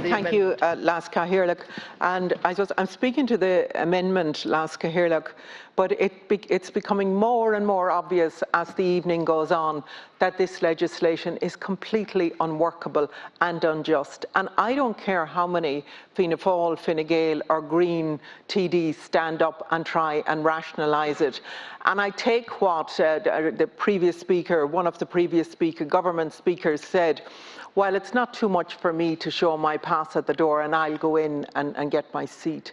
Thank you, Las Cahirlach. And I'm speaking to the amendment, Las Cahirlach, but it's becoming more and more obvious as the evening goes on that this legislation is completely unworkable and unjust. And I don't care how many Fianna Fáil, Fine Gael or Green TDs stand up and try and rationalise it. And I take what the previous speaker, one of the previous government speakers said, well, it's not too much for me to show my pass at the door and I'll go in and get my seat.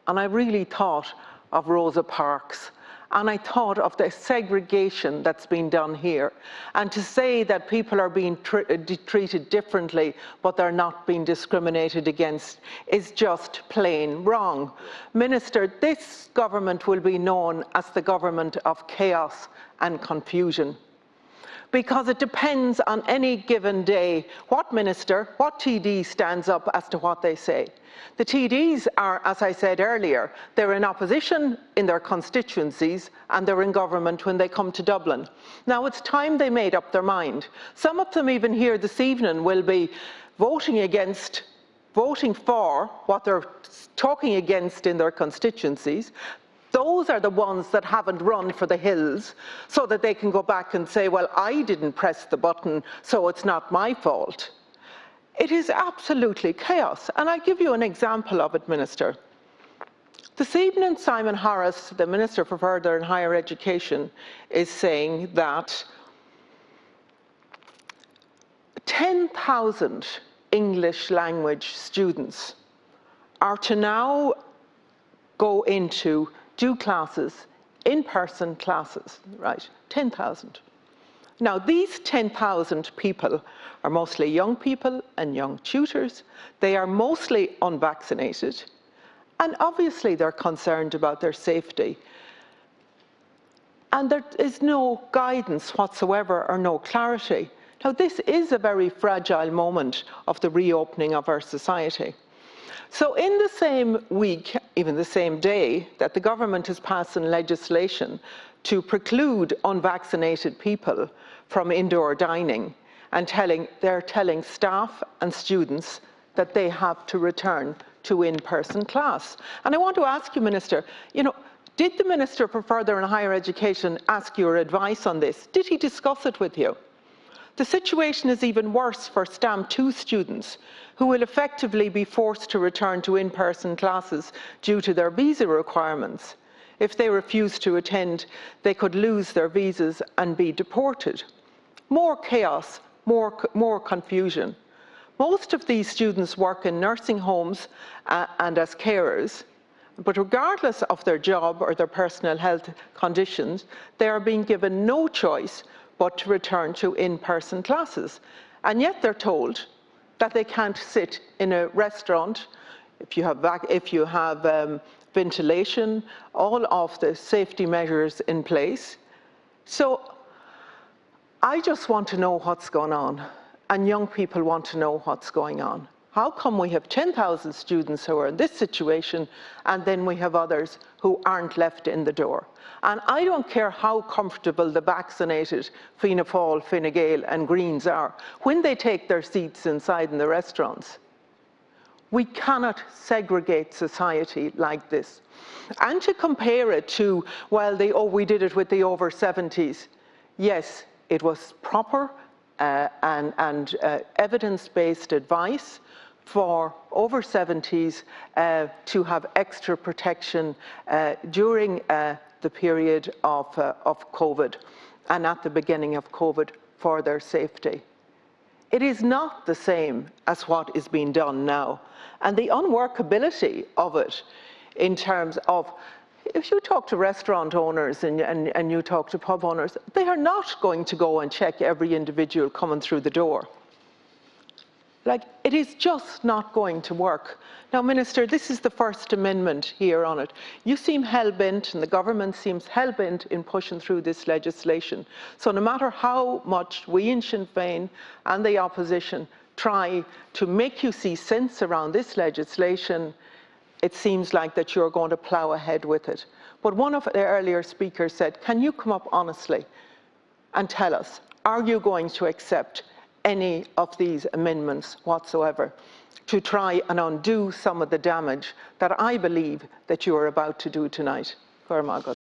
And I really thought of Rosa Parks, and I thought of the segregation that's been done here. And to say that people are being treated differently, but they're not being discriminated against, is just plain wrong. Minister, this government will be known as the government of chaos and confusion, because it depends on any given day what minister, what TD stands up as to what they say. The TDs are, as I said earlier, they're in opposition in their constituencies and they're in government when they come to Dublin. Now it's time they made up their mind. Some of them even here this evening will be voting for what they're talking against in their constituencies. Those are the ones that haven't run for the hills so that they can go back and say, well, I didn't press the button, so it's not my fault. It is absolutely chaos. And I'll give you an example of it, Minister. This evening, Simon Harris, the Minister for Further and Higher Education, is saying that 10,000 English language students are to now go into do classes, in-person classes, right? 10,000. Now, these 10,000 people are mostly young people and young tutors. They are mostly unvaccinated, and obviously they're concerned about their safety. And there is no guidance whatsoever or no clarity. Now, this is a very fragile moment of the reopening of our society. So in the same week, even the same day, that the government is passing legislation to preclude unvaccinated people from indoor dining, and they're telling staff and students that they have to return to in-person class. And I want to ask you, Minister, did the Minister for Further and Higher Education ask your advice on this? Did he discuss it with you? The situation is even worse for Stamp 2 students, who will effectively be forced to return to in-person classes due to their visa requirements. If they refuse to attend, they could lose their visas and be deported. More chaos, more confusion. Most of these students work in nursing homes and as carers, but regardless of their job or their personal health conditions, they are being given no choice but to return to in-person classes. And yet they're told that they can't sit in a restaurant if you have ventilation, all of the safety measures in place. So I just want to know what's going on, and young people want to know what's going on. How come we have 10,000 students who are in this situation, and then we have others who aren't left in the door? And I don't care how comfortable the vaccinated Fianna Fáil, Fine Gael and Greens are when they take their seats inside in the restaurants. We cannot segregate society like this. And to compare it to, well, we did it with the over 70s. Yes, it was proper and evidence-based advice for over 70s to have extra protection during the period of COVID and at the beginning of COVID for their safety. It is not the same as what is being done now. And the unworkability of it in terms of, if you talk to restaurant owners and you talk to pub owners, they are not going to go and check every individual coming through the door. Like, it is just not going to work. Now, Minister, this is the First Amendment here on it. You seem hell-bent, and the government seems hell-bent in pushing through this legislation. So no matter how much we in Sinn Féin and the opposition try to make you see sense around this legislation, it seems like that you're going to plough ahead with it. But one of the earlier speakers said, can you come up honestly and tell us, are you going to accept any of these amendments whatsoever? to try and undo some of the damage that I believe that you are about to do tonight. Gormagat.